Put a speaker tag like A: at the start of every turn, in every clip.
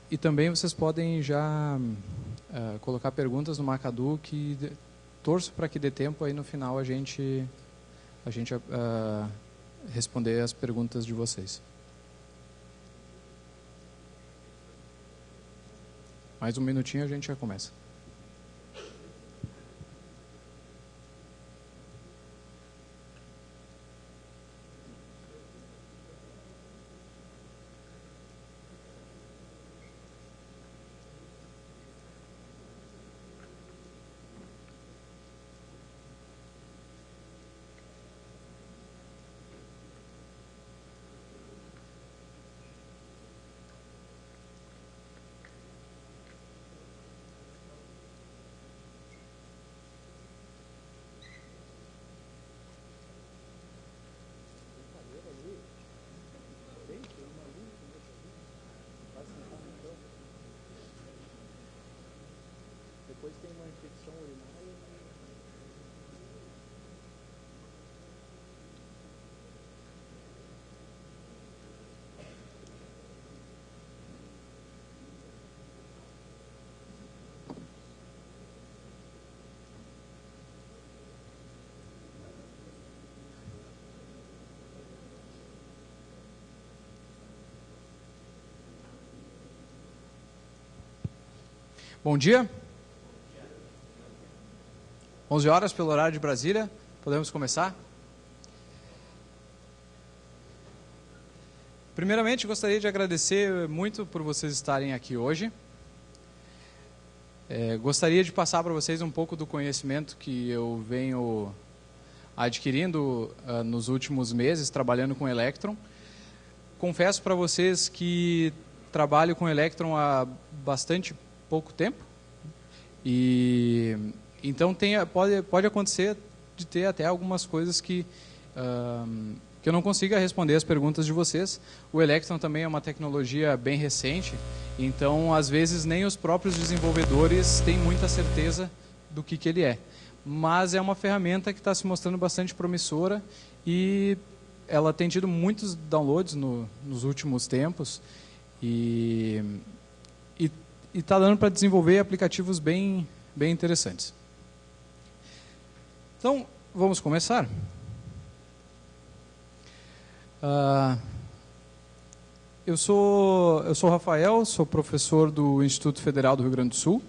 A: E também vocês podem já colocar perguntas no Macadu, que torço para que dê tempo aí no final a gente responder as perguntas de vocês. Mais um minutinho a gente já começa. Depois tem uma infecção urinária. Bom dia. 11 horas pelo horário de Brasília. Podemos começar? Primeiramente, gostaria de agradecer muito por vocês estarem aqui hoje. Gostaria de passar para vocês um pouco do conhecimento que eu venho adquirindo nos últimos meses, trabalhando com Electron. Confesso para vocês que trabalho com Electron há bastante pouco tempo. E então pode acontecer de ter até algumas coisas que eu não consiga responder as perguntas de vocês. O Electron também é uma tecnologia bem recente, então às vezes nem os próprios desenvolvedores têm muita certeza do que ele é. Mas é uma ferramenta que está se mostrando bastante promissora e ela tem tido muitos downloads nos últimos tempos e está dando para desenvolver aplicativos bem interessantes. Então, vamos começar? Eu sou o Rafael, sou professor do Instituto Federal do Rio Grande do Sul.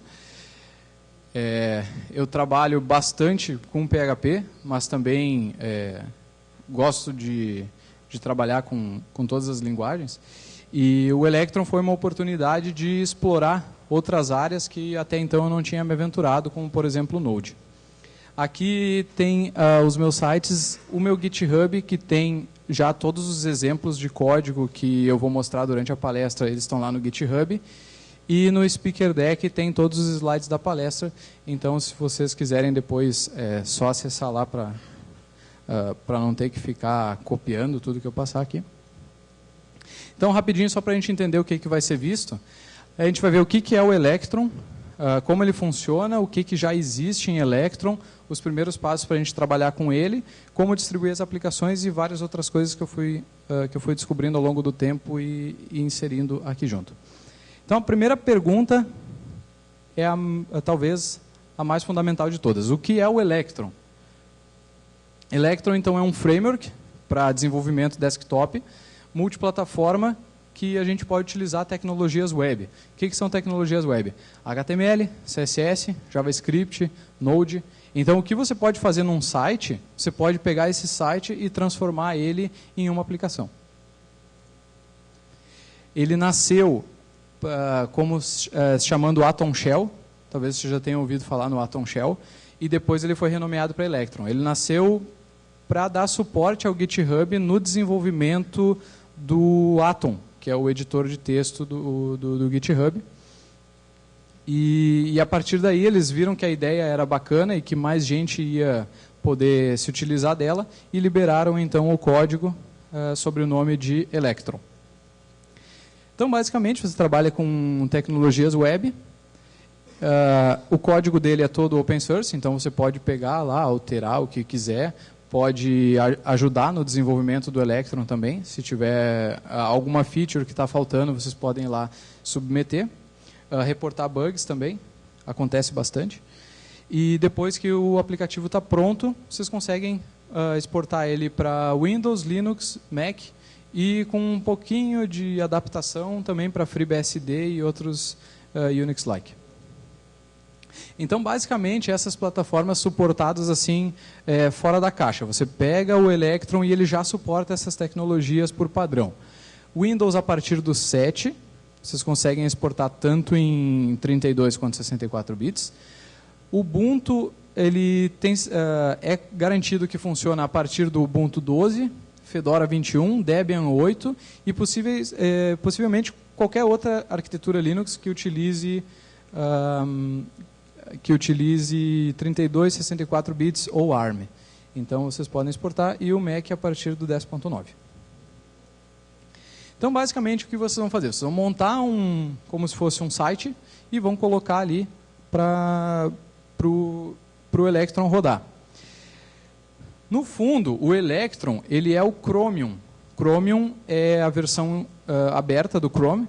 A: Eu trabalho bastante com PHP, mas também gosto de trabalhar com todas as linguagens. E o Electron foi uma oportunidade de explorar outras áreas que até então eu não tinha me aventurado, como, por exemplo, o Node. Aqui tem os meus sites, o meu GitHub, que tem já todos os exemplos de código que eu vou mostrar durante a palestra, eles estão lá no GitHub. E no Speaker Deck tem todos os slides da palestra, então se vocês quiserem depois só acessar lá para não ter que ficar copiando tudo que eu passar aqui. Então, rapidinho, só para a gente entender o que vai ser visto, a gente vai ver o que é o Electron, como ele funciona, o que já existe em Electron, os primeiros passos para a gente trabalhar com ele, como distribuir as aplicações e várias outras coisas que eu fui descobrindo ao longo do tempo e inserindo aqui junto. Então, a primeira pergunta é talvez a mais fundamental de todas. O que é o Electron? Electron, então, é um framework para desenvolvimento desktop, multiplataforma, que a gente pode utilizar tecnologias web. O que são tecnologias web? HTML, CSS, JavaScript, Node. Então, o que você pode fazer num site, você pode pegar esse site e transformar ele em uma aplicação. Ele nasceu se chamando Atom Shell, talvez você já tenha ouvido falar no Atom Shell, e depois ele foi renomeado para Electron. Ele nasceu para dar suporte ao GitHub no desenvolvimento do Atom, que é o editor de texto do GitHub. E a partir daí eles viram que a ideia era bacana e que mais gente ia poder se utilizar dela e liberaram então o código sob o nome de Electron. Então, basicamente, você trabalha com tecnologias web. O código dele é todo open source, então você pode pegar lá, alterar o que quiser, pode ajudar no desenvolvimento do Electron também. Se tiver alguma feature que está faltando, vocês podem ir lá submeter, reportar bugs também, acontece bastante. E depois que o aplicativo está pronto, vocês conseguem exportar ele para Windows, Linux, Mac e com um pouquinho de adaptação também para FreeBSD e outros Unix-like. Então, basicamente, essas plataformas suportadas assim, fora da caixa. Você pega o Electron e ele já suporta essas tecnologias por padrão. Windows, a partir do 7, vocês conseguem exportar tanto em 32 quanto 64 bits. Ubuntu ele é garantido que funciona a partir do Ubuntu 12, Fedora 21, Debian 8 e possivelmente qualquer outra arquitetura Linux que utilize 32, 64 bits ou ARM. Então vocês podem exportar, e o Mac a partir do 10.9. Então basicamente o que vocês vão fazer? Vocês vão montar como se fosse um site e vão colocar ali para o Electron rodar. No fundo, o Electron ele é o Chromium. Chromium é a versão aberta do Chrome.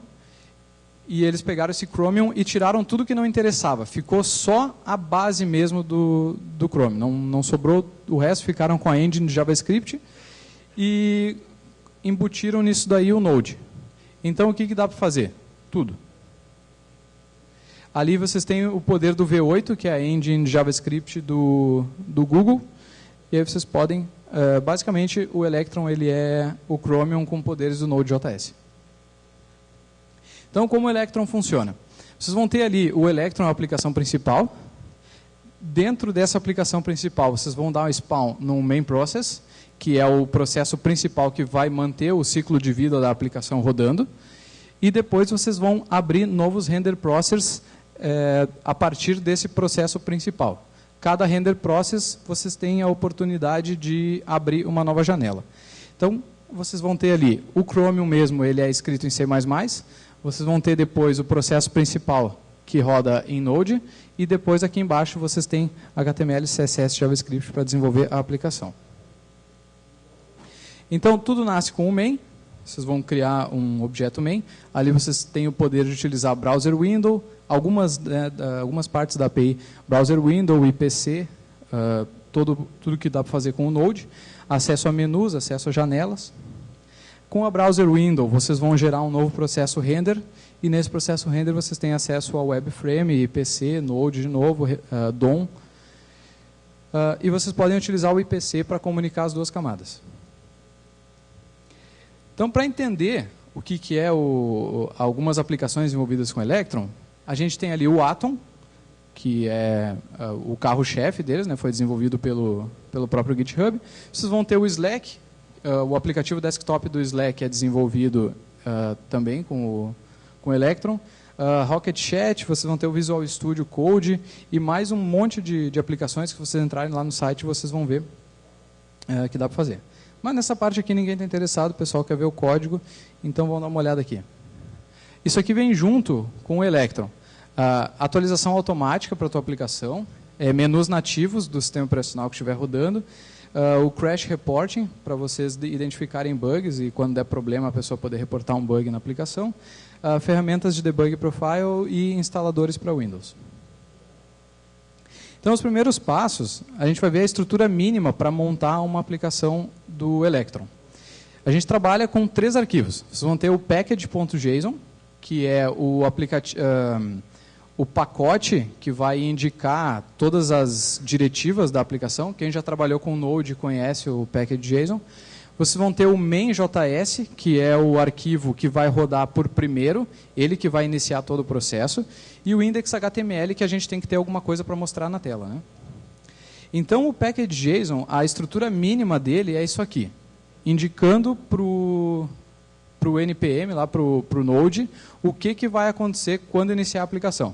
A: E eles pegaram esse Chromium e tiraram tudo que não interessava. Ficou só a base mesmo do Chrome. Não sobrou o resto, ficaram com a engine de JavaScript e embutiram nisso daí o Node. Então, o que dá para fazer? Tudo. Ali vocês têm o poder do V8, que é a engine de JavaScript do Google. E aí vocês podem... basicamente, o Electron ele é o Chromium com poderes do Node.js. Então, como o Electron funciona? Vocês vão ter ali o Electron, a aplicação principal. Dentro dessa aplicação principal, vocês vão dar um spawn no main process, que é o processo principal que vai manter o ciclo de vida da aplicação rodando. E depois vocês vão abrir novos render processors a partir desse processo principal. Cada render process, vocês têm a oportunidade de abrir uma nova janela. Então, vocês vão ter ali o Chromium mesmo, ele é escrito em C++. Vocês vão ter depois o processo principal, que roda em Node, e depois aqui embaixo vocês têm HTML, CSS, JavaScript para desenvolver a aplicação. Então, tudo nasce com o main. Vocês vão criar um objeto main. Ali vocês têm o poder de utilizar browser window, algumas partes da API, browser window, IPC, tudo que dá para fazer com o Node, acesso a menus, acesso a janelas. Com a browser window, vocês vão gerar um novo processo render, e nesse processo render vocês têm acesso ao WebFrame, IPC, Node de novo, DOM. E vocês podem utilizar o IPC para comunicar as duas camadas. Então, para entender o que é algumas aplicações envolvidas com Electron, a gente tem ali o Atom, que é o carro-chefe deles, né, foi desenvolvido pelo próprio GitHub. Vocês vão ter o Slack. O aplicativo desktop do Slack é desenvolvido também com o Electron. Rocket Chat, vocês vão ter o Visual Studio Code e mais um monte de aplicações que vocês entrarem lá no site vocês vão ver que dá para fazer. Mas nessa parte aqui ninguém está interessado, o pessoal quer ver o código, então vamos dar uma olhada aqui. Isso aqui vem junto com o Electron. Atualização automática para a tua aplicação, menus nativos do sistema operacional que estiver rodando, o Crash Reporting, para vocês identificarem bugs e quando der problema a pessoa poder reportar um bug na aplicação, ferramentas de debug profile e instaladores para Windows. Então, os primeiros passos, a gente vai ver a estrutura mínima para montar uma aplicação do Electron. A gente trabalha com 3 arquivos. Vocês vão ter o package.json, que é o pacote que vai indicar todas as diretivas da aplicação. Quem já trabalhou com Node conhece o package.json. Vocês vão ter o main.js, que é o arquivo que vai rodar por primeiro, ele que vai iniciar todo o processo, e o index.html, que a gente tem que ter alguma coisa para mostrar na tela, né? Então, o package.json, a estrutura mínima dele é isso aqui, indicando para o NPM, lá para o Node, o que vai acontecer quando iniciar a aplicação.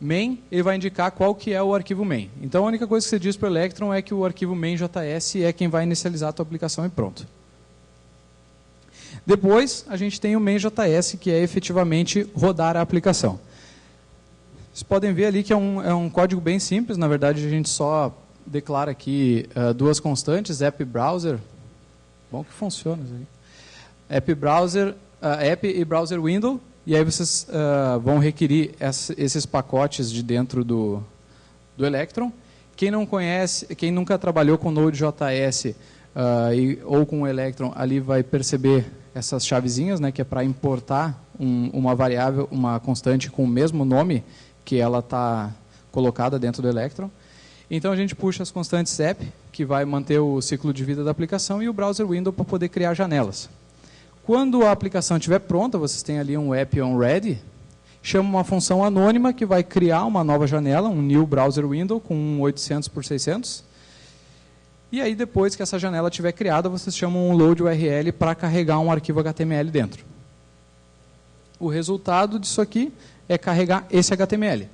A: Main, ele vai indicar qual que é o arquivo main. Então, a única coisa que você diz para o Electron é que o arquivo main.js é quem vai inicializar a tua aplicação e pronto. Depois, a gente tem o main.js, que é efetivamente rodar a aplicação. Vocês podem ver ali que é um código bem simples. Na verdade, a gente só declara aqui 2 constantes, app browser. Bom que funciona isso aí. App browser, app e browser window. e aí vocês vão requerir esses pacotes de dentro do Electron. Quem não conhece, quem nunca trabalhou com Node.js ou com o Electron, ali vai perceber essas chavezinhas, né, que é para importar uma variável, uma constante com o mesmo nome que ela está colocada dentro do Electron. Então a gente puxa as constantes app, que vai manter o ciclo de vida da aplicação, e o browser window para poder criar janelas. Quando a aplicação estiver pronta, vocês têm ali um app on ready, chama uma função anônima que vai criar uma nova janela, um new browser window com 800 por 600. E aí depois que essa janela estiver criada, vocês chamam um load URL para carregar um arquivo HTML dentro. O resultado disso aqui é carregar esse HTML.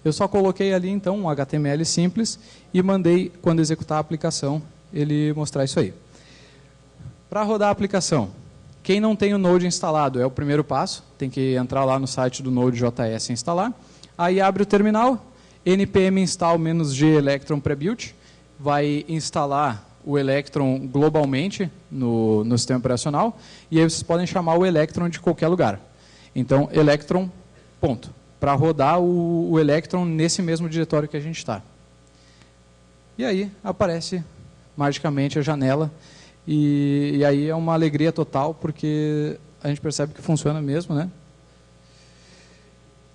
A: Eu só coloquei ali então um HTML simples e mandei, quando executar a aplicação, ele mostrar isso aí. Para rodar a aplicação, quem não tem o Node instalado é o primeiro passo, tem que entrar lá no site do Node.js e instalar. Aí abre o terminal, npm install-g electron prebuild, vai instalar o Electron globalmente no sistema operacional, e aí vocês podem chamar o Electron de qualquer lugar. Então, Electron, ponto. Para rodar o Electron nesse mesmo diretório que a gente está. E aí aparece magicamente a janela, e aí é uma alegria total, porque a gente percebe que funciona mesmo, né?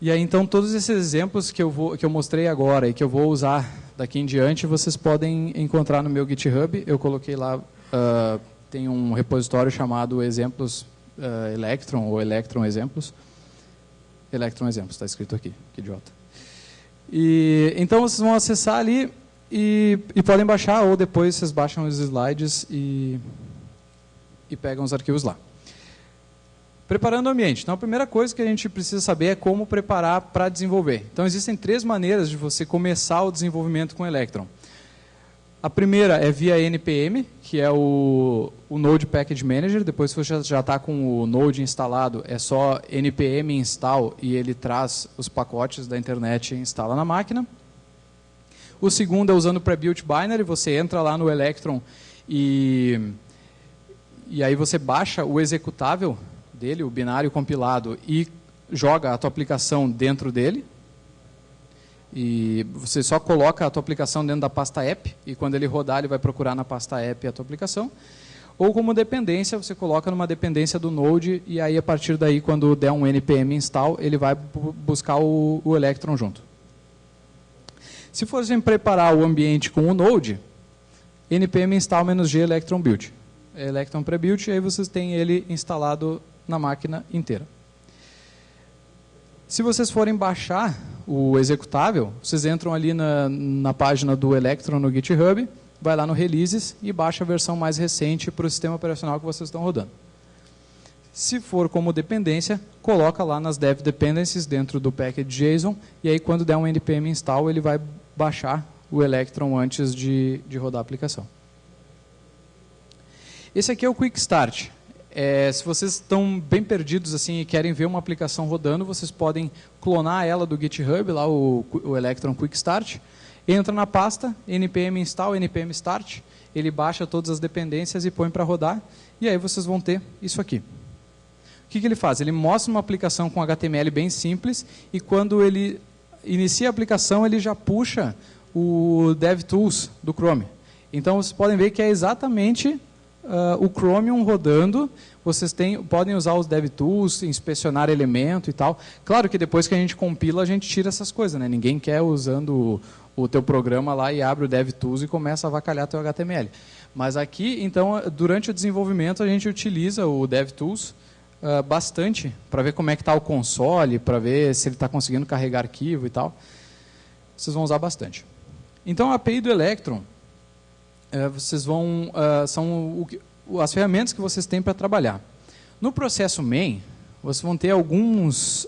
A: E aí então todos esses exemplos que eu mostrei agora e que eu vou usar daqui em diante, vocês podem encontrar no meu GitHub. Eu coloquei lá, tem um repositório chamado exemplos Electron ou Electron exemplos. Electron exemplos, está escrito aqui, que idiota. E então vocês vão acessar ali e podem baixar, ou depois vocês baixam os slides e pegam os arquivos lá. Preparando o ambiente. Então, a primeira coisa que a gente precisa saber é como preparar para desenvolver. Então, existem 3 maneiras de você começar o desenvolvimento com Electron. A primeira é via NPM, que é o Node Package Manager. Depois, se você já está com o Node instalado, é só npm install e ele traz os pacotes da internet e instala na máquina. O segundo é usando o Prebuilt Binary. Você entra lá no Electron e aí você baixa o executável dele, o binário compilado, e joga a tua aplicação dentro dele. E você só coloca a tua aplicação dentro da pasta app, e quando ele rodar, ele vai procurar na pasta app a tua aplicação. Ou como dependência, você coloca numa dependência do Node, e aí a partir daí, quando der um npm install, ele vai buscar o Electron junto. Se fossem preparar o ambiente com o Node, npm install-g electron build. Electron prebuild, e aí vocês têm ele instalado na máquina inteira. Se vocês forem baixar o executável, vocês entram ali na página do Electron no GitHub, vai lá no Releases e baixa a versão mais recente para o sistema operacional que vocês estão rodando. Se for como dependência, coloca lá nas dev dependencies dentro do package JSON, e aí quando der um npm install, ele vai baixar o Electron antes de rodar a aplicação. Esse aqui é o Quick Start. Se vocês estão bem perdidos assim e querem ver uma aplicação rodando, vocês podem clonar ela do GitHub, lá o Electron Quick Start. Entra na pasta, npm install, npm start, ele baixa todas as dependências e põe para rodar, e aí vocês vão ter isso aqui. O que ele faz? Ele mostra uma aplicação com HTML bem simples, e quando ele inicia a aplicação, ele já puxa o DevTools do Chrome. Então, vocês podem ver que é exatamente o Chromium rodando. Vocês podem usar os DevTools, inspecionar elemento e tal. Claro que depois que a gente compila, a gente tira essas coisas, né? Ninguém quer usando o teu programa lá e abre o DevTools e começa a avacalhar teu HTML. Mas aqui, então, durante o desenvolvimento, a gente utiliza o DevTools bastante para ver como é que está o console, para ver se ele está conseguindo carregar arquivo e tal. Vocês vão usar bastante. Então, a API do Electron, vocês vão são as ferramentas que vocês têm para trabalhar. No processo main, vocês vão ter alguns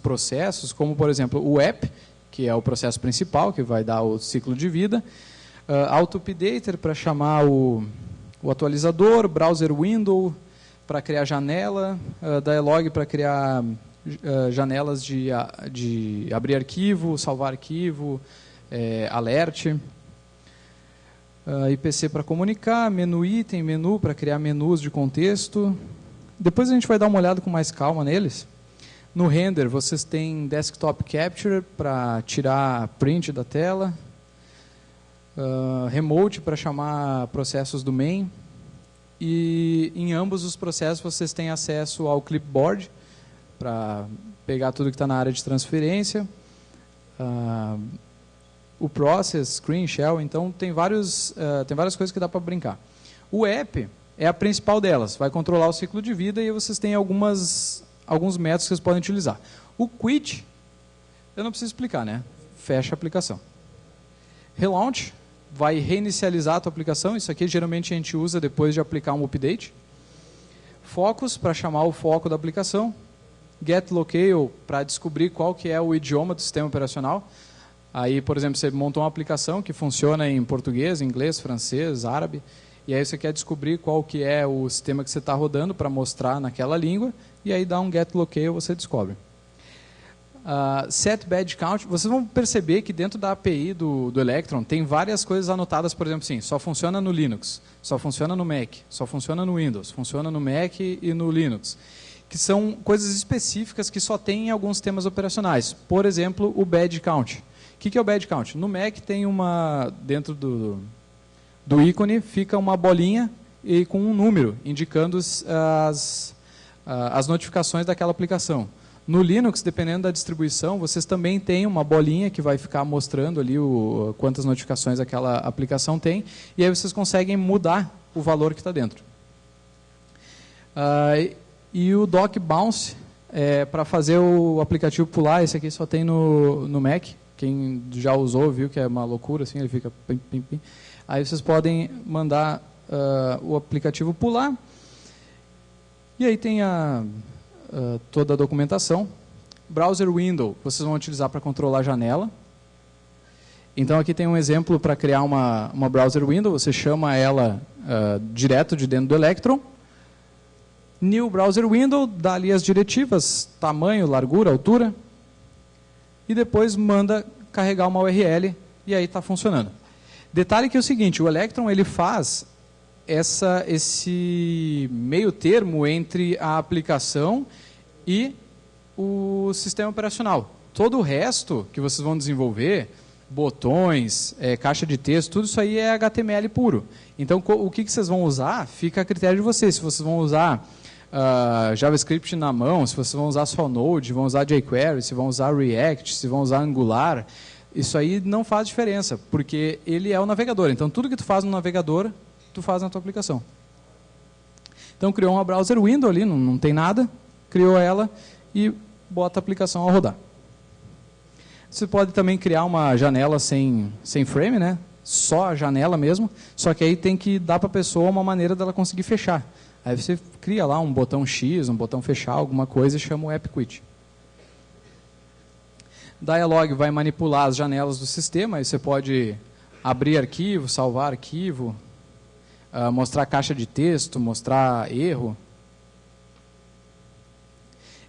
A: processos, como, por exemplo, o app, que é o processo principal, que vai dar o ciclo de vida, auto-updater para chamar o atualizador, browser window para criar janela, dialog para criar janelas de abrir arquivo, salvar arquivo, alert, IPC para comunicar, menu item, menu para criar menus de contexto. Depois a gente vai dar uma olhada com mais calma neles. No render, vocês têm Desktop Capture para tirar print da tela, Remote para chamar processos do main, e em ambos os processos vocês têm acesso ao Clipboard para pegar tudo que está na área de transferência, o Process, Screen, Shell, então tem várias coisas que dá para brincar. O app é a principal delas, vai controlar o ciclo de vida e vocês têm alguns métodos que vocês podem utilizar. O quit, eu não preciso explicar, né? Fecha a aplicação. Relaunch, vai reinicializar a tua aplicação, isso aqui geralmente a gente usa depois de aplicar um update. Focus, para chamar o foco da aplicação. Get Locale, para descobrir qual que é o idioma do sistema operacional. Aí, por exemplo, você montou uma aplicação que funciona em português, inglês, francês, árabe, e aí você quer descobrir qual que é o sistema que você está rodando para mostrar naquela língua, e aí dá um Get Locale, você descobre. Set Badge Count, vocês vão perceber que dentro da API do Electron tem várias coisas anotadas, por exemplo, assim, só funciona no Linux, só funciona no Mac, só funciona no Windows, funciona no Mac e no Linux, que são coisas específicas que só tem em alguns sistemas operacionais. Por exemplo, o Badge Count. O que é o Badge Count? No Mac tem dentro do ícone, fica uma bolinha e com um número, indicando as notificações daquela aplicação. No Linux, dependendo da distribuição, vocês também têm uma bolinha que vai ficar mostrando ali quantas notificações aquela aplicação tem, e aí vocês conseguem mudar o valor que está dentro. E o Dock Bounce, para fazer o aplicativo pular, esse aqui só tem no Mac. Quem já usou viu que é uma loucura, assim, ele fica pim, pim, pim. Aí vocês podem mandar o aplicativo pular. E aí tem toda a documentação. Browser Window, vocês vão utilizar para controlar a janela. Então aqui tem um exemplo para criar uma Browser Window. Você chama ela direto de dentro do Electron. New Browser Window, dá ali as diretivas, tamanho, largura, altura. E depois manda carregar uma URL e aí está funcionando. Detalhe que é o seguinte, o Electron ele faz esse meio termo entre a aplicação e o sistema operacional. Todo o resto que vocês vão desenvolver, botões, caixa de texto, tudo isso aí é HTML puro. Então, o que vocês vão usar fica a critério de vocês. Se vocês vão usar JavaScript na mão, se vocês vão usar só Node, vão usar jQuery, se vão usar React, se vão usar Angular, isso aí não faz diferença, porque ele é o navegador. Então, tudo que tu faz no navegador, tu faz na tua aplicação. Então, criou uma browser window ali, não tem nada, criou ela e bota a aplicação a rodar. Você pode também criar uma janela sem frame, né? Só a janela mesmo, só que aí tem que dar para a pessoa uma maneira dela conseguir fechar. Aí você cria lá um botão X, um botão fechar, alguma coisa e chama o app quit. Dialog vai manipular as janelas do sistema, aí você pode abrir arquivo, salvar arquivo, mostrar caixa de texto, mostrar erro.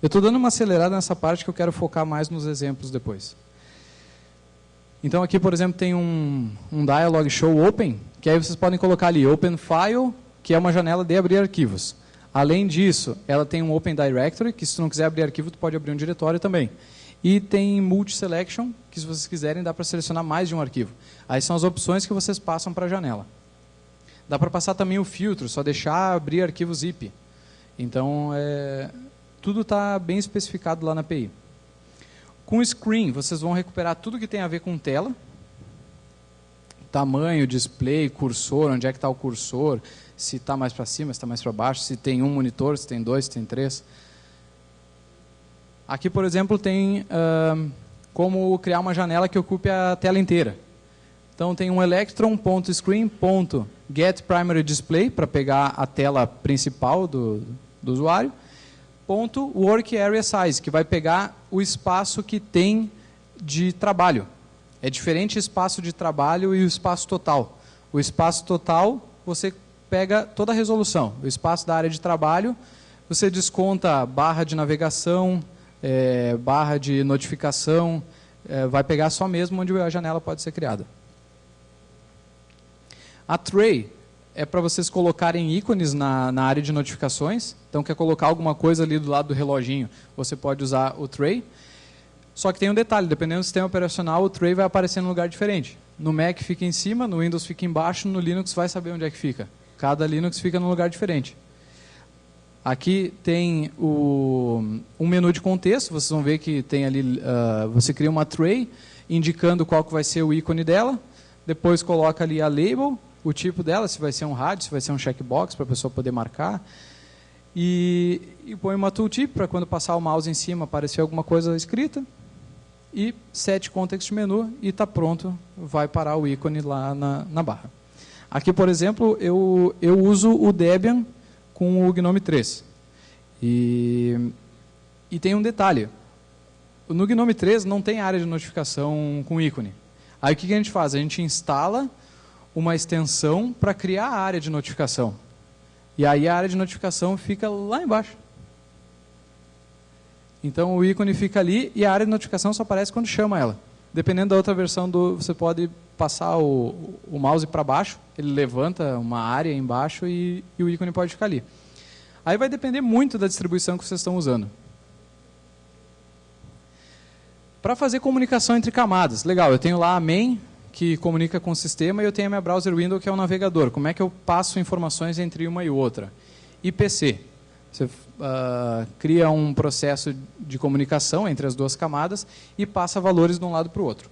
A: Eu estou dando uma acelerada nessa parte que eu quero focar mais nos exemplos depois. Então aqui, por exemplo, tem um dialog show open, que aí vocês podem colocar ali open file, que é uma janela de abrir arquivos. Além disso, ela tem um open directory, que se tu não quiser abrir arquivo, tu pode abrir um diretório também. E tem multi-selection, que se vocês quiserem, dá para selecionar mais de um arquivo. Aí são as opções que vocês passam para a janela. Dá para passar também o filtro, só deixar abrir arquivo zip. Então, tudo está bem especificado lá na API. Com o screen, vocês vão recuperar tudo que tem a ver com tela. Tamanho, display, cursor, onde é que está o cursor, se está mais para cima, se está mais para baixo, se tem um monitor, se tem dois, se tem três. Aqui, por exemplo, tem como criar uma janela que ocupe a tela inteira. Então, tem um electron.screen.getPrimaryDisplay, para pegar a tela principal do usuário, .WorkAreaSize, que vai pegar o espaço que tem de trabalho. É diferente o espaço de trabalho e o espaço total. O espaço total, você pega toda a resolução. O espaço da área de trabalho, você desconta barra de navegação, barra de notificação, vai pegar só mesmo onde a janela pode ser criada. A tray é para vocês colocarem ícones na área de notificações. Então, quer colocar alguma coisa ali do lado do reloginho, você pode usar o tray. Só que tem um detalhe, dependendo do sistema operacional, o tray vai aparecer em um lugar diferente. No Mac fica em cima, no Windows fica embaixo, no Linux vai saber onde é que fica. Cada Linux fica num lugar diferente. Aqui tem um menu de contexto, vocês vão ver que tem ali, você cria uma tray, indicando qual que vai ser o ícone dela, depois coloca ali a label, o tipo dela, se vai ser um rádio, se vai ser um checkbox, para a pessoa poder marcar, e põe uma tooltip, para quando passar o mouse em cima aparecer alguma coisa escrita, e set context menu, e está pronto, vai parar o ícone lá na barra. Aqui, por exemplo, eu uso o Debian com o GNOME 3. E tem um detalhe. No GNOME 3 não tem área de notificação com ícone. Aí o que a gente faz? A gente instala uma extensão para criar a área de notificação. E aí a área de notificação fica lá embaixo. Então o ícone fica ali e a área de notificação só aparece quando chama ela. Dependendo da outra versão, você pode passar o mouse para baixo, ele levanta uma área embaixo e o ícone pode ficar ali. Aí vai depender muito da distribuição que vocês estão usando. Para fazer comunicação entre camadas, legal, eu tenho lá a main, que comunica com o sistema, e eu tenho a minha browser window, que é o navegador. Como é que eu passo informações entre uma e outra? IPC. Você cria um processo de comunicação entre as duas camadas e passa valores de um lado para o outro.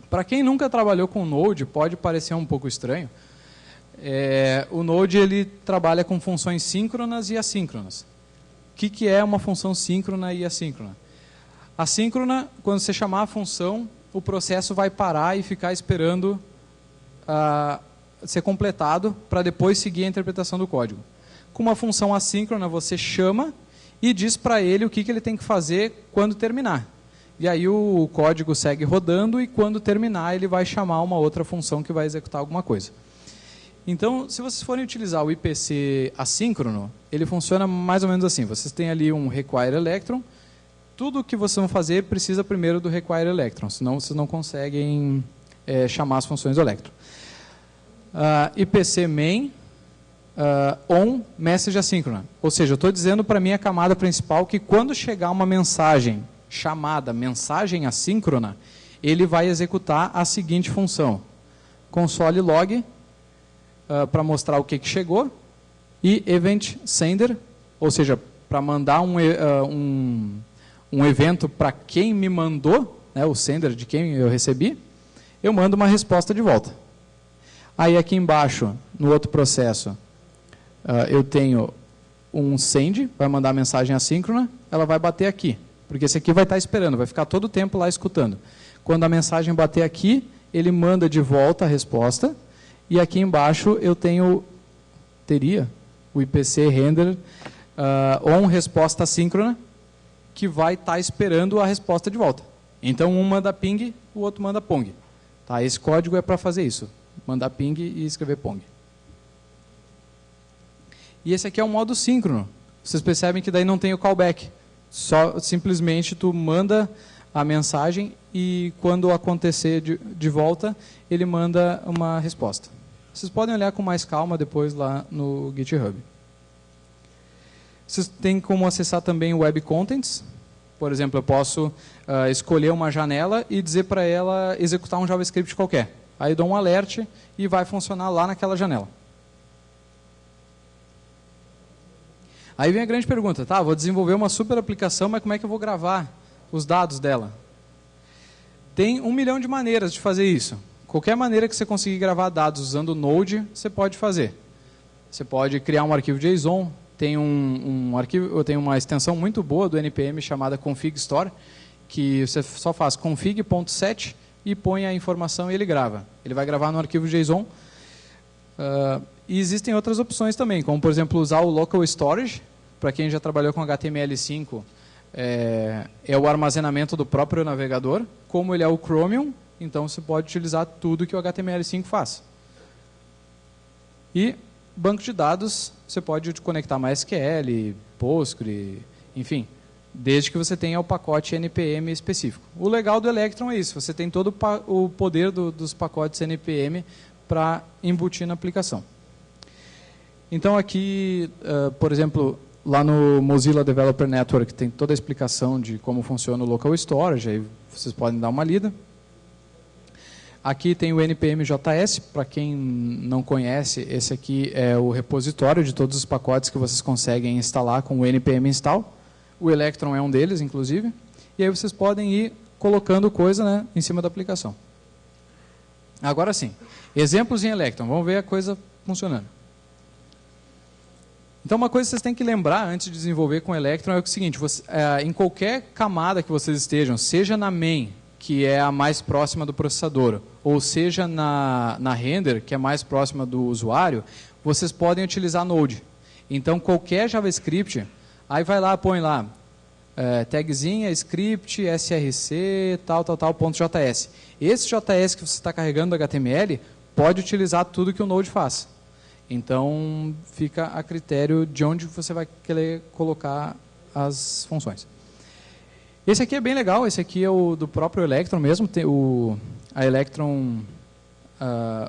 A: Para quem nunca trabalhou com Node, pode parecer um pouco estranho. O Node ele trabalha com funções síncronas e assíncronas. O que é uma função síncrona e assíncrona? Assíncrona, quando você chamar a função, o processo vai parar e ficar esperando ser completado para depois seguir a interpretação do código. Com uma função assíncrona, você chama e diz para ele o que ele tem que fazer quando terminar. E aí o código segue rodando e quando terminar ele vai chamar uma outra função que vai executar alguma coisa. Então, se vocês forem utilizar o IPC assíncrono, ele funciona mais ou menos assim. Vocês têm ali um require electron. Tudo que vocês vão fazer precisa primeiro do require electron, senão vocês não conseguem chamar as funções do electron. IPC main on message assíncrona. Ou seja, eu estou dizendo para a minha camada principal que quando chegar uma mensagem chamada mensagem assíncrona, ele vai executar a seguinte função. Console log, para mostrar o que chegou, e event sender, ou seja, para mandar um evento para quem me mandou, né, o sender de quem eu recebi, eu mando uma resposta de volta. Aí aqui embaixo, no outro processo, eu tenho um send, vai mandar a mensagem assíncrona, ela vai bater aqui, porque esse aqui vai estar esperando, vai ficar todo o tempo lá escutando. Quando a mensagem bater aqui, ele manda de volta a resposta, e aqui embaixo eu teria o IPC render on resposta assíncrona, que vai estar esperando a resposta de volta. Então um manda ping, o outro manda pong. Tá, esse código é para fazer isso, mandar ping e escrever pong. E esse aqui é um modo síncrono. Vocês percebem que daí não tem o callback. Simplesmente tu manda a mensagem e quando acontecer de volta, ele manda uma resposta. Vocês podem olhar com mais calma depois lá no GitHub. Vocês têm como acessar também o Web Contents. Por exemplo, eu posso escolher uma janela e dizer para ela executar um JavaScript qualquer. Aí eu dou um alert e vai funcionar lá naquela janela. Aí vem a grande pergunta, tá, vou desenvolver uma super aplicação, mas como é que eu vou gravar os dados dela? Tem 1 milhão de maneiras de fazer isso. Qualquer maneira que você conseguir gravar dados usando o Node, você pode fazer. Você pode criar um arquivo JSON, tem tem uma extensão muito boa do NPM chamada config store, que você só faz config.set e põe a informação e ele grava. Ele vai gravar no arquivo JSON. E existem outras opções também, como por exemplo usar o local storage. Para quem já trabalhou com HTML5, é o armazenamento do próprio navegador. Como ele é o Chromium, então você pode utilizar tudo que o HTML5 faz. E banco de dados, você pode conectar MySQL, Postgre, enfim, desde que você tenha o pacote NPM específico. O legal do Electron é isso, você tem todo o poder dos pacotes NPM para embutir na aplicação. Então aqui, por exemplo, lá no Mozilla Developer Network tem toda a explicação de como funciona o Local Storage, aí vocês podem dar uma lida. Aqui tem o npm.js, para quem não conhece, esse aqui é o repositório de todos os pacotes que vocês conseguem instalar com o npm install. O Electron é um deles, inclusive. E aí vocês podem ir colocando coisa, né, em cima da aplicação. Agora sim, exemplos em Electron. Vamos ver a coisa funcionando. Então, uma coisa que vocês têm que lembrar antes de desenvolver com Electron é o seguinte, em qualquer camada que vocês estejam, seja na main, que é a mais próxima do processador, ou seja na render, que é mais próxima do usuário, vocês podem utilizar Node. Então, qualquer JavaScript, aí vai lá, põe lá, tagzinha, script, src, .js. Esse JS que você está carregando do HTML pode utilizar tudo que o Node faz. Então, fica a critério de onde você vai querer colocar as funções. Esse aqui é bem legal, esse aqui é o do próprio Electron mesmo, tem a Electron,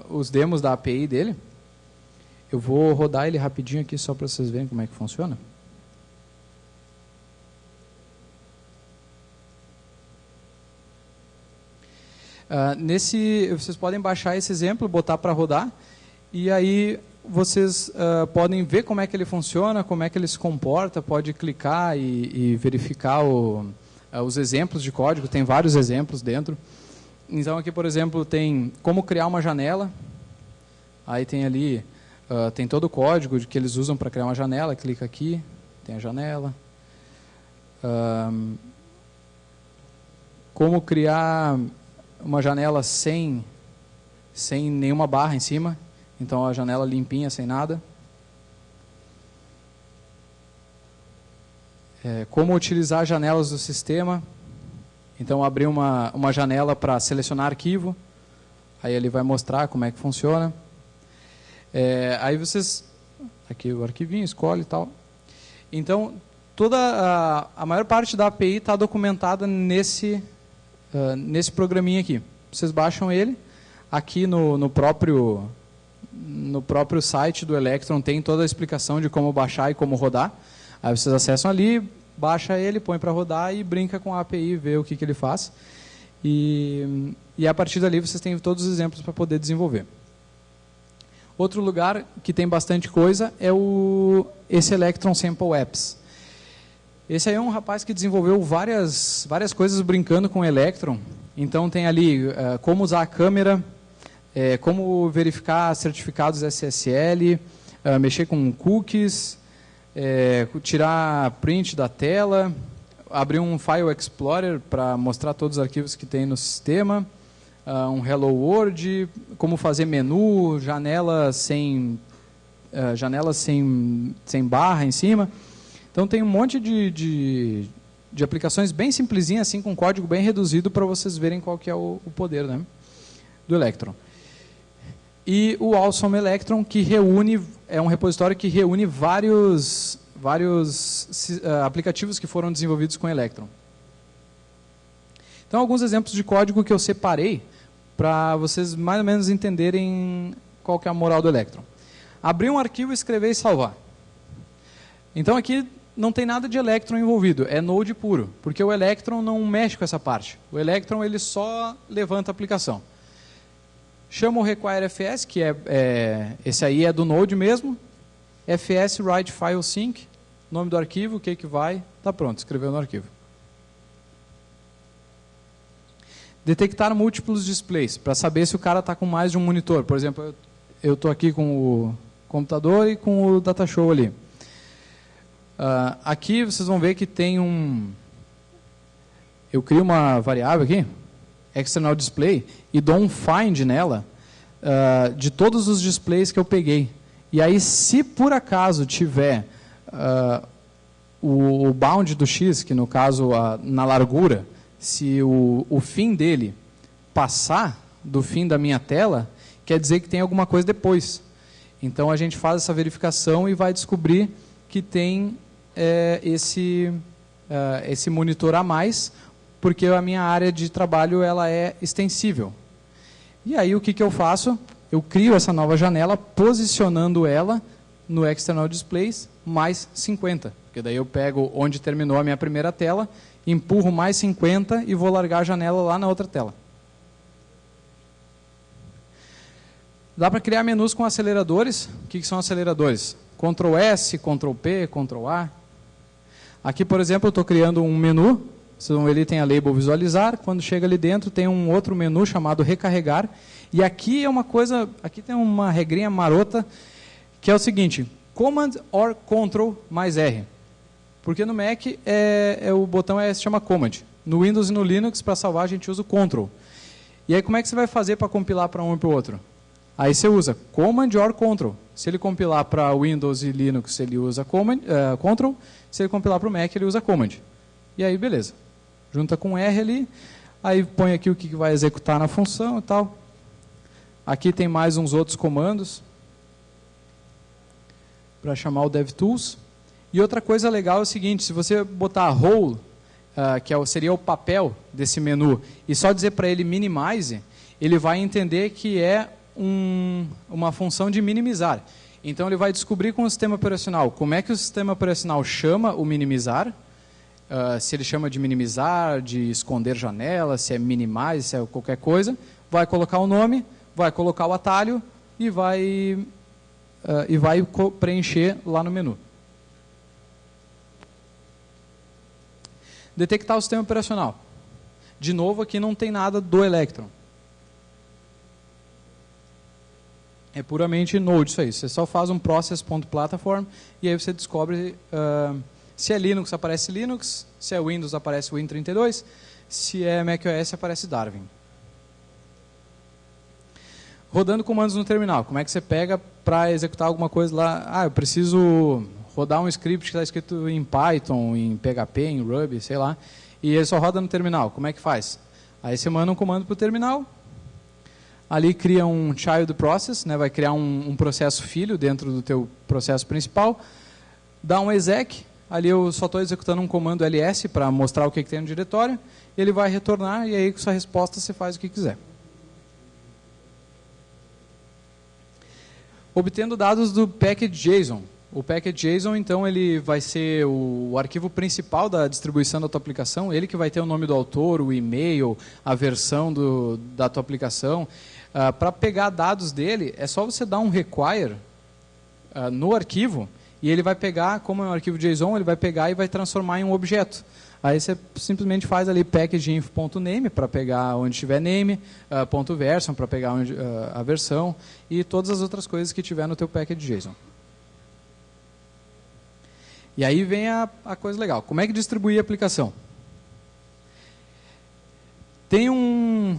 A: os demos da API dele. Eu vou rodar ele rapidinho aqui só para vocês verem como é que funciona. Vocês podem baixar esse exemplo, botar para rodar, e aí vocês podem ver como é que ele funciona, como é que ele se comporta, pode clicar e verificar os exemplos de código, tem vários exemplos dentro. Então aqui, por exemplo, tem como criar uma janela, aí tem ali, tem todo o código que eles usam para criar uma janela, clica aqui, tem a janela. Como criar uma janela sem nenhuma barra em cima, então a janela limpinha, sem nada. Como utilizar janelas do sistema, então abrir uma janela para selecionar arquivo, aí ele vai mostrar como é que funciona. Aí vocês, aqui o arquivinho, escolhe e tal. Então, a maior parte da API está documentada nesse programinha aqui. Vocês baixam ele, aqui no próprio site do Electron tem toda a explicação de como baixar e como rodar. Aí vocês acessam ali, baixa ele, põe para rodar e brinca com a API, vê o que ele faz. E a partir dali vocês têm todos os exemplos para poder desenvolver. Outro lugar que tem bastante coisa é esse Electron Sample Apps. Esse aí é um rapaz que desenvolveu várias coisas brincando com o Electron. Então tem ali como usar a câmera, como verificar certificados SSL, mexer com cookies, tirar print da tela, abrir um File Explorer para mostrar todos os arquivos que tem no sistema, um Hello World, como fazer menu, janela sem barra em cima. Então tem um monte de aplicações bem simplesinhas, assim, com código bem reduzido para vocês verem qual que é o poder, né, do Electron. E o Awesome Electron, que é um repositório que reúne vários aplicativos que foram desenvolvidos com Electron. Então, alguns exemplos de código que eu separei para vocês mais ou menos entenderem qual que é a moral do Electron. Abrir um arquivo, escrever e salvar. Então, aqui não tem nada de Electron envolvido, é Node puro, porque o Electron não mexe com essa parte. O Electron ele só levanta a aplicação. Chama o require.fs, que esse aí é do Node mesmo, fs write file sync, nome do arquivo, o que vai, está pronto, escreveu no arquivo. Detectar múltiplos displays, para saber se o cara está com mais de um monitor. Por exemplo, eu estou aqui com o computador e com o Datashow ali. Aqui vocês vão ver que tem eu crio uma variável aqui, external display, e dou um find nela de todos os displays que eu peguei. E aí, se por acaso tiver o bound do x, que no caso na largura, se o fim dele passar do fim da minha tela, quer dizer que tem alguma coisa depois. Então a gente faz essa verificação e vai descobrir que tem esse monitor a mais, porque a minha área de trabalho ela é extensível. E aí o que eu faço? Eu crio essa nova janela, posicionando ela no External Displays mais 50. Porque daí eu pego onde terminou a minha primeira tela, empurro mais 50 e vou largar a janela lá na outra tela. Dá para criar menus com aceleradores. O que são aceleradores? Ctrl S, Ctrl P, Ctrl A. Aqui, por exemplo, eu estou criando um menu. Então, ele tem a label visualizar. Quando chega ali dentro, tem um outro menu chamado recarregar. E aqui é uma coisa, aqui tem uma regrinha marota, que é o seguinte: Command or Ctrl mais R. Porque no Mac o botão se chama Command. No Windows e no Linux, para salvar, a gente usa o Ctrl. E aí, como é que você vai fazer para compilar para um e para o outro? Aí você usa Command or Ctrl. Se ele compilar para Windows e Linux, ele usa Ctrl. Se ele compilar para o Mac, ele usa Command. E aí, beleza. Junta com R ali, aí põe aqui o que vai executar na função e tal. Aqui tem mais uns outros comandos para chamar o DevTools. E outra coisa legal é o seguinte: se você botar role, seria o papel desse menu, e só dizer para ele minimize, ele vai entender que é uma função de minimizar. Então ele vai descobrir com o sistema operacional como é que o sistema operacional chama o minimizar, se ele chama de minimizar, de esconder janela, se é minimize, se é qualquer coisa, vai colocar o nome, vai colocar o atalho e vai preencher lá no menu. Detectar o sistema operacional. De novo, aqui não tem nada do Electron. É puramente Node isso aí. Você só faz um process.platform e aí você descobre se é Linux, aparece Linux, se é Windows, aparece Win32, se é macOS, aparece Darwin. Rodando comandos no terminal. Como é que você pega para executar alguma coisa lá? Eu preciso rodar um script que está escrito em Python, em PHP, em Ruby, sei lá, e ele só roda no terminal. Como é que faz? Aí você manda um comando para o terminal, ali cria um child process, né, vai criar um processo filho dentro do teu processo principal, dá um exec, ali eu só estou executando um comando ls para mostrar o que tem no diretório, ele vai retornar e aí com sua resposta você faz o que quiser. Obtendo dados do package.json. O package.json, então, ele vai ser o arquivo principal da distribuição da tua aplicação, ele que vai ter o nome do autor, o e-mail, a versão da tua aplicação. Para pegar dados dele, é só você dar um require no arquivo, e ele vai pegar, como é um arquivo JSON, ele vai pegar e vai transformar em um objeto. Aí você simplesmente faz ali package.info.name para pegar onde tiver name, .version para pegar a versão, e todas as outras coisas que tiver no teu package.json. E aí vem a coisa legal. Como é que distribuir a aplicação? Tem um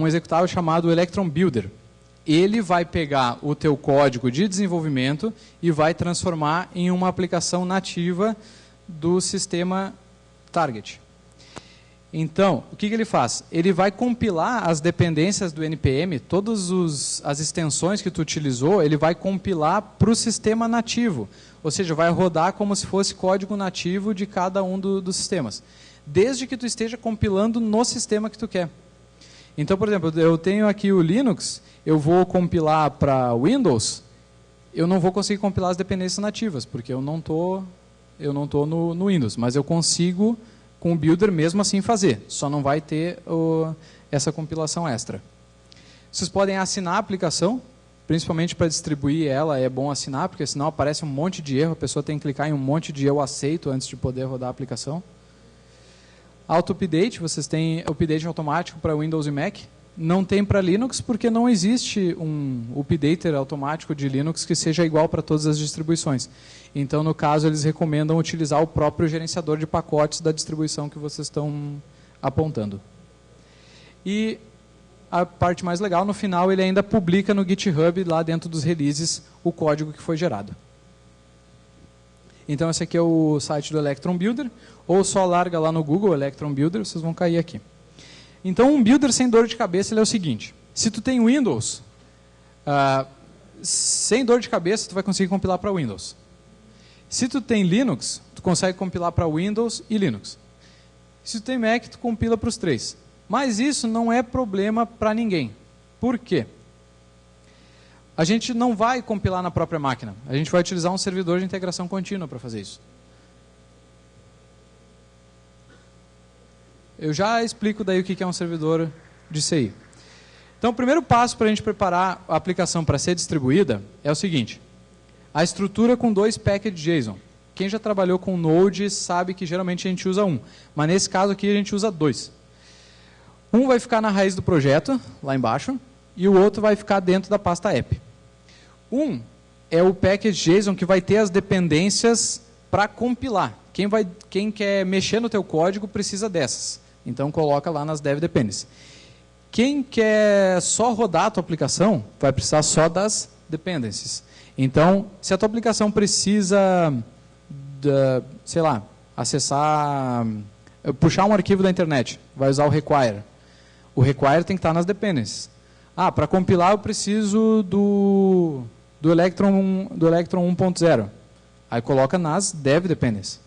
A: executável chamado Electron Builder. Ele vai pegar o teu código de desenvolvimento e vai transformar em uma aplicação nativa do sistema target. Então, o que ele faz? Ele vai compilar as dependências do NPM, todas as extensões que tu utilizou, ele vai compilar para o sistema nativo. Ou seja, vai rodar como se fosse código nativo de cada um dos sistemas. Desde que tu esteja compilando no sistema que tu quer. Então, por exemplo, eu tenho aqui o Linux, eu vou compilar para Windows, eu não vou conseguir compilar as dependências nativas, porque eu não estou no Windows, mas eu consigo com o Builder mesmo assim fazer, só não vai ter essa compilação extra. Vocês podem assinar a aplicação, principalmente para distribuir ela, é bom assinar, porque senão aparece um monte de erro, a pessoa tem que clicar em um monte de eu aceito antes de poder rodar a aplicação. Auto-update, vocês têm update automático para Windows e Mac, não tem para Linux porque não existe um updater automático de Linux que seja igual para todas as distribuições. Então, no caso, eles recomendam utilizar o próprio gerenciador de pacotes da distribuição que vocês estão apontando. E a parte mais legal, no final, ele ainda publica no GitHub, lá dentro dos releases, o código que foi gerado. Então, esse aqui é o site do Electron Builder, ou só larga lá no Google Electron Builder, vocês vão cair aqui. Então, um builder sem dor de cabeça ele é o seguinte: se tu tem Windows, sem dor de cabeça, tu vai conseguir compilar para Windows. Se tu tem Linux, tu consegue compilar para Windows e Linux. Se tu tem Mac, tu compila para os três. Mas isso não é problema para ninguém. Por quê? a gente não vai compilar na própria máquina. A gente vai utilizar um servidor de integração contínua para fazer isso. Eu já explico daí o que é um servidor de CI. Então, o primeiro passo para a gente preparar a aplicação para ser distribuída é o seguinte. A estrutura com 2 packets JSON. Quem já trabalhou com Node sabe que geralmente a gente usa um. Mas nesse caso aqui a gente usa 2. Um vai ficar na raiz do projeto, lá embaixo, e o outro vai ficar dentro da pasta app. Um é o package JSON que vai ter as dependências para compilar. Quem quer mexer no teu código precisa dessas. Então coloca lá nas dev dependencies. Quem quer só rodar a tua aplicação vai precisar só das dependencies. Então, se a tua aplicação precisa, sei lá, acessar, puxar um arquivo da internet, vai usar o require. O require tem que estar nas dependencies. Para compilar eu preciso do Electron 1.0. Aí coloca nas dev dependencies.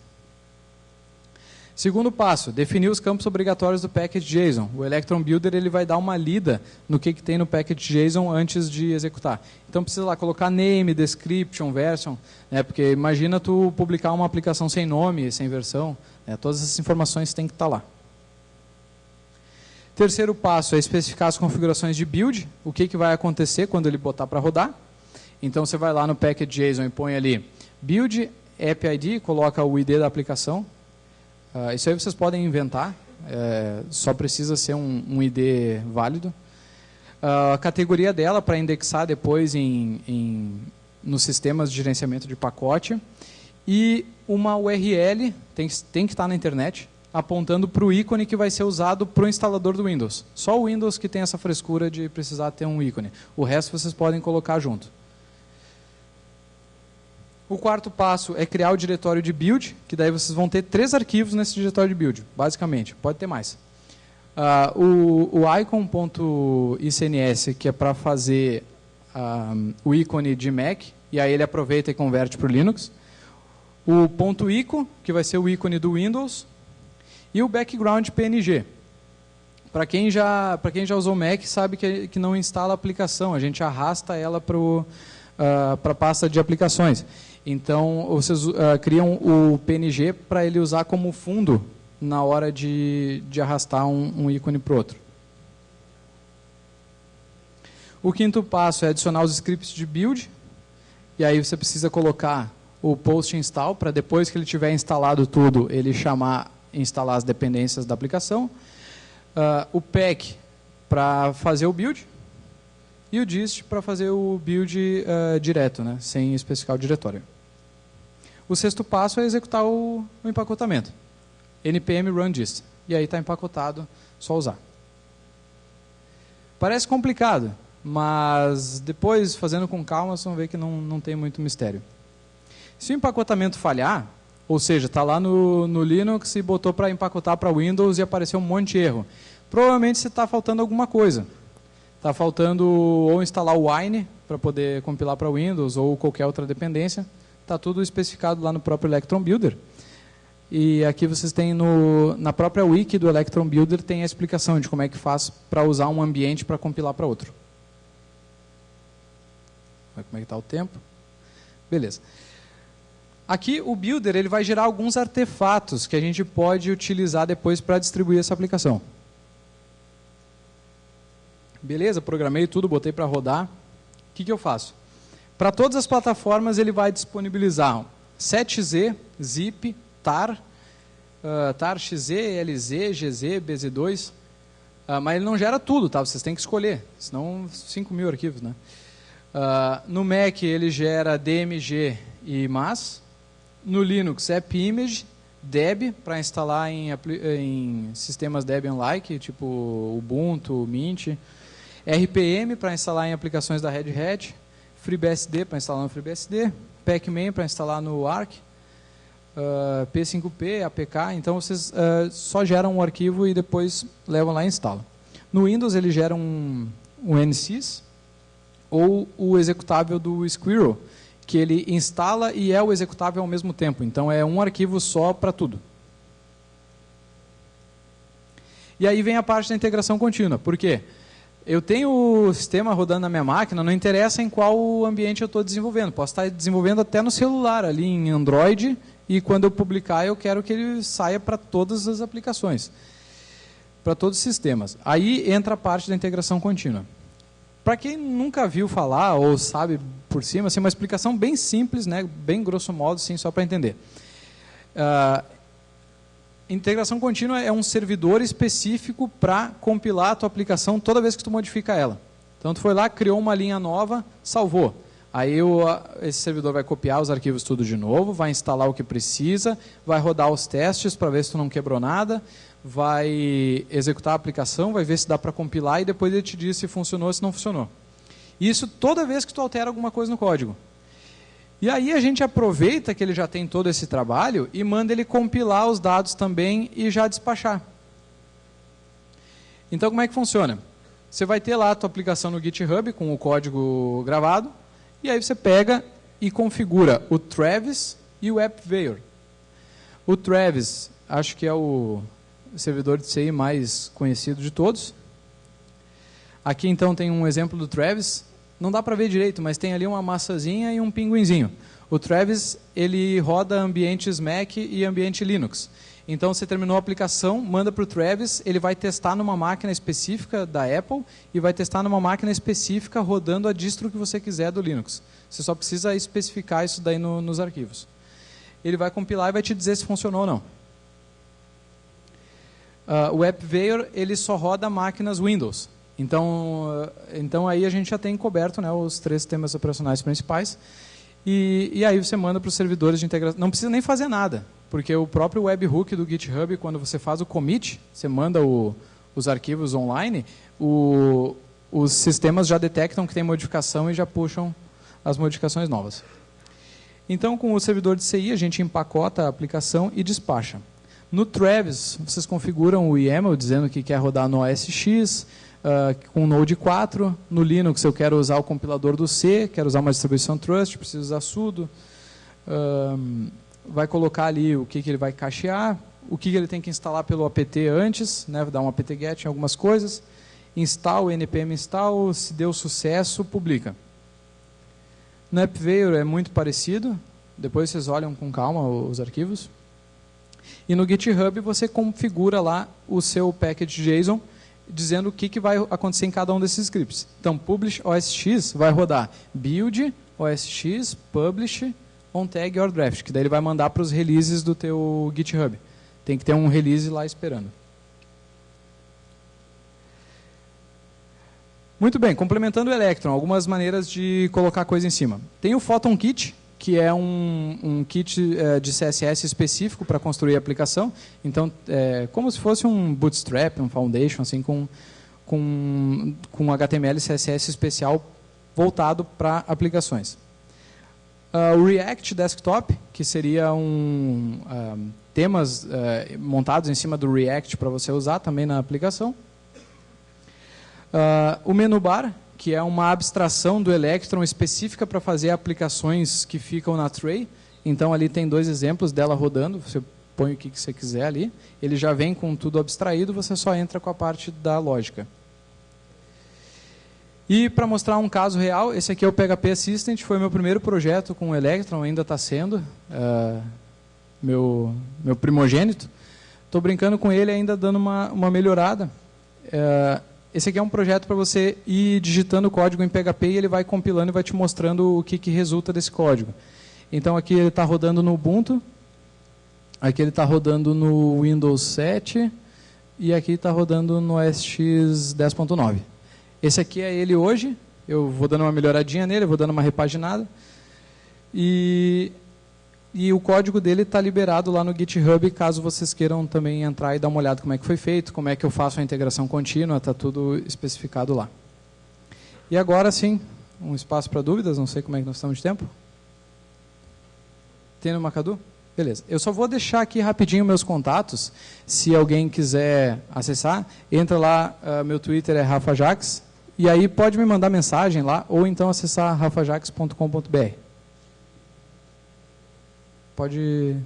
A: Segundo passo, definir os campos obrigatórios do package JSON. O Electron Builder ele vai dar uma lida no que tem no package JSON antes de executar. Então precisa lá colocar name, description, version, né, porque imagina tu publicar uma aplicação sem nome, sem versão, né, todas essas informações têm que estar lá. Terceiro passo é especificar as configurações de build, o que vai acontecer quando ele botar para rodar. Então você vai lá no package JSON e põe ali build, app ID, coloca o ID da aplicação. Isso aí vocês podem inventar, só precisa ser um ID válido. A categoria dela para indexar depois nos sistemas de gerenciamento de pacote. E uma URL, tem que estar na internet, apontando para o ícone que vai ser usado para o instalador do Windows. Só o Windows que tem essa frescura de precisar ter um ícone. O resto vocês podem colocar junto. O quarto passo é criar o diretório de build, que daí vocês vão ter 3 arquivos nesse diretório de build, basicamente. Pode ter mais. O icon.icns, que é para fazer o ícone de Mac, e aí ele aproveita e converte para o Linux. O .ico, que vai ser o ícone do Windows. E o background PNG. Para quem já usou Mac, sabe que não instala a aplicação, a gente arrasta ela para a pasta de aplicações. Então, vocês criam o PNG para ele usar como fundo na hora de arrastar um ícone para o outro. O quinto passo é adicionar os scripts de build. E aí você precisa colocar o post install para depois que ele tiver instalado tudo, ele instalar as dependências da aplicação. O pack para fazer o build. E o dist para fazer o build direto, né, sem especificar o diretório. O sexto passo é executar o empacotamento. npm run dist. E aí está empacotado, só usar. Parece complicado, mas depois, fazendo com calma, vocês vão ver que não tem muito mistério. Se o empacotamento falhar, ou seja, está lá no Linux e botou para empacotar para Windows e apareceu um monte de erro, provavelmente você está faltando alguma coisa. Está faltando ou instalar o Wine para poder compilar para Windows ou qualquer outra dependência. Está tudo especificado lá no próprio Electron Builder. E aqui vocês têm na própria wiki do Electron Builder tem a explicação de como é que faz para usar um ambiente para compilar para outro. Como é que está o tempo? Beleza. Aqui o Builder ele vai gerar alguns artefatos que a gente pode utilizar depois para distribuir essa aplicação. Beleza, programei tudo, botei para rodar. O que eu faço? Para todas as plataformas ele vai disponibilizar setz, zip, tar, tarxz, lz, gz, bz2, mas ele não gera tudo, tá? Vocês têm que escolher, senão 5.000 arquivos, né? No Mac ele gera dmg e mas, no Linux appimage, deb para instalar em sistemas Debian-like, tipo Ubuntu, Mint, RPM para instalar em aplicações da Red Hat, FreeBSD para instalar no FreeBSD, Pacman para instalar no Arc, P5P, APK, então vocês só geram um arquivo e depois levam lá e instalam. No Windows ele gera um NSys ou o executável do Squirrel, que ele instala e é o executável ao mesmo tempo, então é um arquivo só para tudo. E aí vem a parte da integração contínua, por quê? eu tenho o sistema rodando na minha máquina, não interessa em qual ambiente eu estou desenvolvendo. Posso estar desenvolvendo até no celular, ali em Android, e quando eu publicar eu quero que ele saia para todas as aplicações, para todos os sistemas. Aí entra a parte da integração contínua. Para quem nunca viu falar ou sabe por cima, assim, uma explicação bem simples, né, bem grosso modo, assim, só para entender. Integração contínua é um servidor específico para compilar a tua aplicação toda vez que tu modifica ela. Então, tu foi lá, criou uma linha nova, salvou. Aí esse servidor vai copiar os arquivos tudo de novo, vai instalar o que precisa, vai rodar os testes para ver se tu não quebrou nada, vai executar a aplicação, vai ver se dá para compilar e depois ele te diz se funcionou ou se não funcionou. Isso toda vez que tu altera alguma coisa no código. E aí a gente aproveita que ele já tem todo esse trabalho e manda ele compilar os dados também e já despachar. Então como é que funciona? Você vai ter lá a tua aplicação no GitHub com o código gravado e aí você pega e configura o Travis e o AppVeyor. O Travis, acho que é o servidor de CI mais conhecido de todos. Aqui então tem um exemplo do Travis. Não dá para ver direito, mas tem ali uma massazinha e um pinguinzinho. O Travis, ele roda ambientes Mac e ambiente Linux. Então, você terminou a aplicação, manda para o Travis, ele vai testar numa máquina específica da Apple e vai testar numa máquina específica rodando a distro que você quiser do Linux. Você só precisa especificar isso daí nos arquivos. Ele vai compilar e vai te dizer se funcionou ou não. O AppVeyor, ele só roda máquinas Windows. Então aí a gente já tem coberto, né, os 3 sistemas operacionais principais e aí você manda para os servidores de integração. Não precisa nem fazer nada, porque o próprio webhook do GitHub, quando você faz o commit, você manda os arquivos online, os sistemas já detectam que tem modificação e já puxam as modificações novas. Então, com o servidor de CI, a gente empacota a aplicação e despacha. No Travis, vocês configuram o YAML dizendo que quer rodar no OS X, com Node 4. No Linux eu quero usar o compilador do C, quero usar uma distribuição Trust, preciso usar sudo. Vai colocar ali o que ele vai cachear, o que ele tem que instalar pelo apt antes, né, dar um apt-get em algumas coisas. Install, npm install, se deu sucesso, publica. No AppVeyor é muito parecido, depois vocês olham com calma os arquivos. E no GitHub você configura lá o seu package JSON, dizendo o que vai acontecer em cada um desses scripts. Então, publish OSX vai rodar build, OSX, publish, onTag or draft, que daí ele vai mandar para os releases do teu GitHub. Tem que ter um release lá esperando. Muito bem, complementando o Electron, algumas maneiras de colocar coisa em cima. Tem o Photon Kit, que é um kit de CSS específico para construir a aplicação. Então, é como se fosse um Bootstrap, um Foundation, assim, com HTML e CSS especial voltado para aplicações. O React Desktop, que seria temas montados em cima do React para você usar também na aplicação. O Menu Bar, que é uma abstração do Electron específica para fazer aplicações que ficam na tray. Então, ali tem 2 exemplos dela rodando. Você põe o que você quiser ali. Ele já vem com tudo abstraído, você só entra com a parte da lógica. E para mostrar um caso real, esse aqui é o PHP Assistant, foi meu primeiro projeto com o Electron, ainda está sendo meu primogênito. Estou brincando com ele ainda dando uma melhorada. Esse aqui é um projeto para você ir digitando o código em PHP e ele vai compilando e vai te mostrando o que resulta desse código. Então aqui ele está rodando no Ubuntu, aqui ele está rodando no Windows 7 e aqui está rodando no OS X 10.9. Esse aqui é ele hoje, eu vou dando uma melhoradinha nele, vou dando uma repaginada e o código dele está liberado lá no GitHub, caso vocês queiram também entrar e dar uma olhada como é que foi feito, como é que eu faço a integração contínua, está tudo especificado lá. E agora sim, um espaço para dúvidas, não sei como é que nós estamos de tempo. Tem no Macadu? Beleza. Eu só vou deixar aqui rapidinho meus contatos, se alguém quiser acessar, entra lá, meu Twitter é RafaJaques, e aí pode me mandar mensagem lá, ou então acessar rafajaques.com.br. Pode...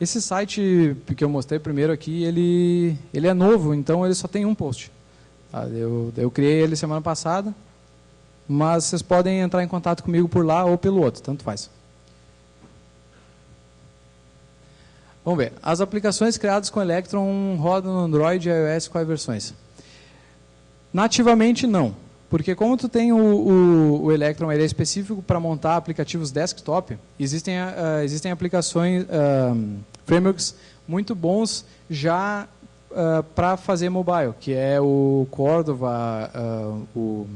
A: Esse site que eu mostrei primeiro aqui, ele é novo, então ele só tem um post. Tá? Eu criei ele semana passada, mas vocês podem entrar em contato comigo por lá ou pelo outro, tanto faz. Vamos ver. As aplicações criadas com Electron rodam no Android e iOS quais versões? Nativamente não, porque como tu tem o Electron, ele é específico para montar aplicativos desktop, existem aplicações, frameworks muito bons já para fazer mobile, que é o Cordova, o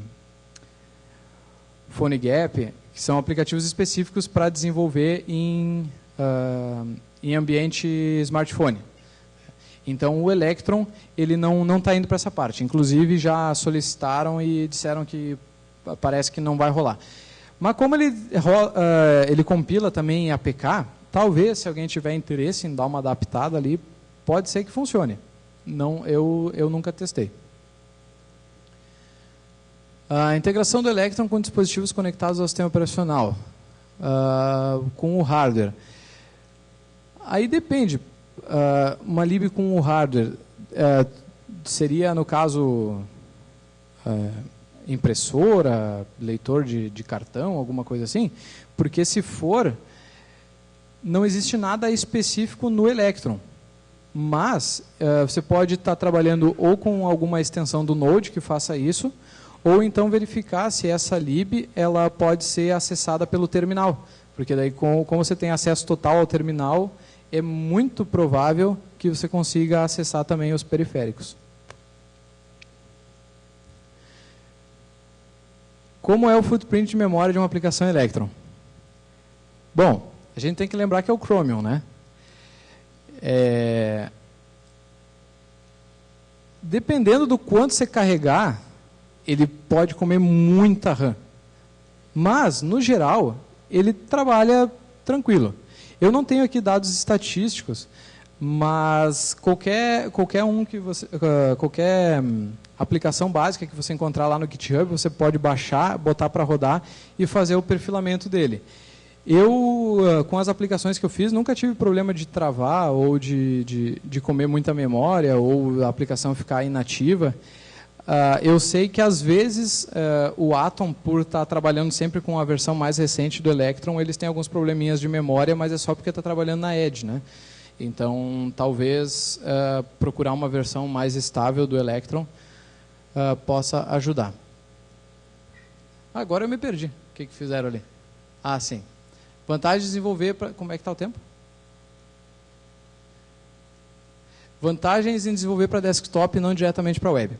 A: PhoneGap, que são aplicativos específicos para desenvolver em ambiente smartphone. Então, o Electron ele não está indo para essa parte. Inclusive, já solicitaram e disseram que parece que não vai rolar. Mas como ele compila também em APK, talvez, se alguém tiver interesse em dar uma adaptada ali, pode ser que funcione. Não, eu nunca testei. A integração do Electron com dispositivos conectados ao sistema operacional, com o hardware. Aí depende. Uma lib com o hardware seria, no caso, impressora, leitor de cartão, alguma coisa assim? Porque se for, não existe nada específico no Electron. Mas você pode estar trabalhando ou com alguma extensão do Node que faça isso, ou então verificar se essa lib ela pode ser acessada pelo terminal. Porque daí, como você tem acesso total ao terminal, é muito provável que você consiga acessar também os periféricos. Como é o footprint de memória de uma aplicação Electron? Bom, a gente tem que lembrar que é o Chromium, né? Dependendo do quanto você carregar, ele pode comer muita RAM. Mas, no geral, ele trabalha tranquilo. Eu não tenho aqui dados estatísticos, mas qualquer aplicação básica que você encontrar lá no GitHub, você pode baixar, botar para rodar e fazer o perfilamento dele. Eu, com as aplicações que eu fiz, nunca tive problema de travar ou de comer muita memória ou a aplicação ficar inativa. Eu sei que, às vezes, o Atom, por estar trabalhando sempre com a versão mais recente do Electron, eles têm alguns probleminhas de memória, mas é só porque está trabalhando na Edge, né? Então, talvez procurar uma versão mais estável do Electron possa ajudar. Agora eu me perdi. O que fizeram ali? Ah, sim. Vantagem de desenvolver... Como é que está o tempo? Vantagens em desenvolver para desktop e não diretamente para web.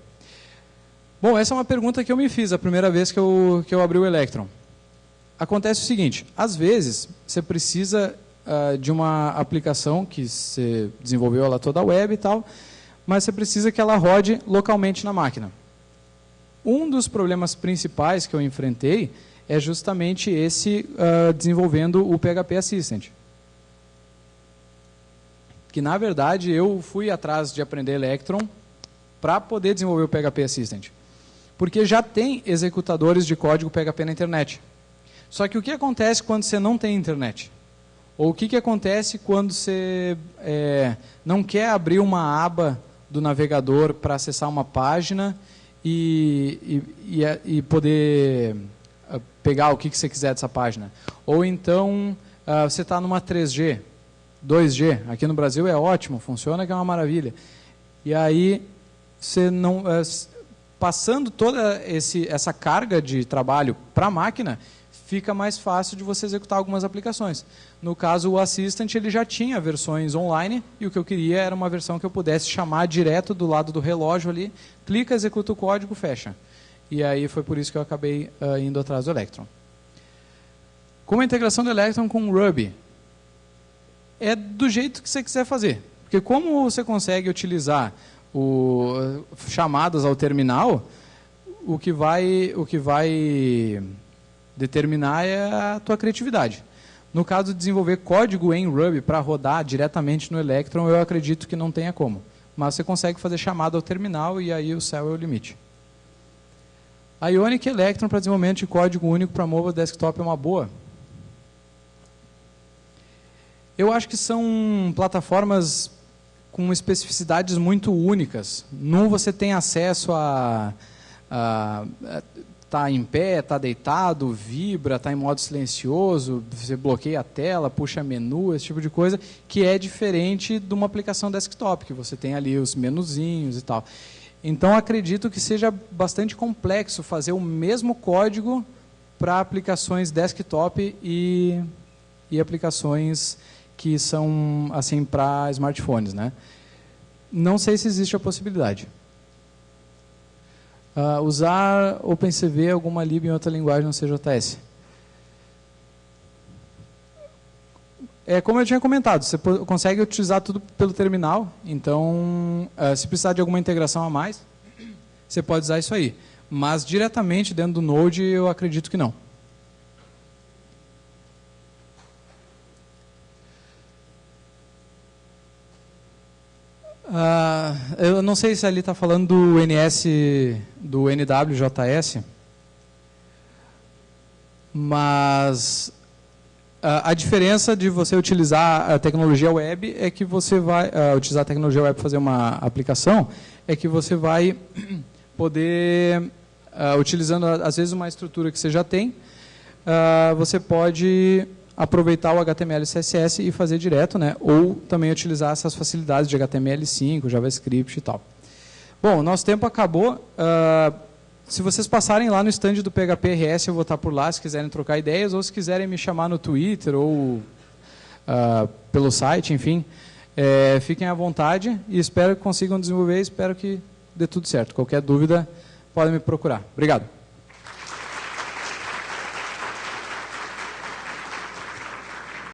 A: Bom, essa é uma pergunta que eu me fiz a primeira vez que eu abri o Electron. Acontece o seguinte, às vezes você precisa de uma aplicação que você desenvolveu ela toda a web e tal, mas você precisa que ela rode localmente na máquina. Um dos problemas principais que eu enfrentei é justamente esse desenvolvendo o PHP Assistant. Que, na verdade, eu fui atrás de aprender Electron para poder desenvolver o PHP Assistant. Porque já tem executadores de código PHP na internet. Só que o que acontece quando você não tem internet? Ou o que acontece quando você não quer abrir uma aba do navegador para acessar uma página e poder pegar o que você quiser dessa página? Ou então você está numa 3G, 2G, aqui no Brasil é ótimo, funciona que é uma maravilha. E aí você não... passando toda essa carga de trabalho para a máquina, fica mais fácil de você executar algumas aplicações. No caso, o Assistant ele já tinha versões online, e o que eu queria era uma versão que eu pudesse chamar direto do lado do relógio ali, clica, executa o código, fecha. E aí foi por isso que eu acabei indo atrás do Electron. Como a integração do Electron com o Ruby? É do jeito que você quiser fazer. Porque como você consegue utilizar chamadas ao terminal, o que vai determinar é a tua criatividade. No caso de desenvolver código em Ruby para rodar diretamente no Electron, eu acredito que não tenha como. Mas você consegue fazer chamada ao terminal e aí o céu é o limite. A Ionic Electron para desenvolvimento de código único para mobile desktop é uma boa? Eu acho que são plataformas com especificidades muito únicas. Num você tem acesso a tá em pé, tá deitado, vibra, tá em modo silencioso, você bloqueia a tela, puxa menu, esse tipo de coisa, que é diferente de uma aplicação desktop, que você tem ali os menuzinhos e tal. Então, acredito que seja bastante complexo fazer o mesmo código para aplicações desktop e aplicações que são assim para smartphones, né? Não sei se existe a possibilidade. Usar OpenCV, alguma lib em outra linguagem no CJS. Como eu tinha comentado, você consegue utilizar tudo pelo terminal, então, se precisar de alguma integração a mais, você pode usar isso aí. Mas, diretamente dentro do Node, eu acredito que não. Eu não sei se ali está falando do do NWJS, mas a diferença de você utilizar a tecnologia web é que você vai utilizar a tecnologia web para fazer uma aplicação, é que você vai poder, utilizando às vezes uma estrutura que você já tem, você pode aproveitar o HTML e CSS e fazer direto, né? Ou também utilizar essas facilidades de HTML5, JavaScript e tal. Bom, nosso tempo acabou. Se vocês passarem lá no stand do PHP-RS, eu vou estar por lá, se quiserem trocar ideias, ou se quiserem me chamar no Twitter ou pelo site, enfim, fiquem à vontade e espero que consigam desenvolver, espero que dê tudo certo. Qualquer dúvida, podem me procurar. Obrigado.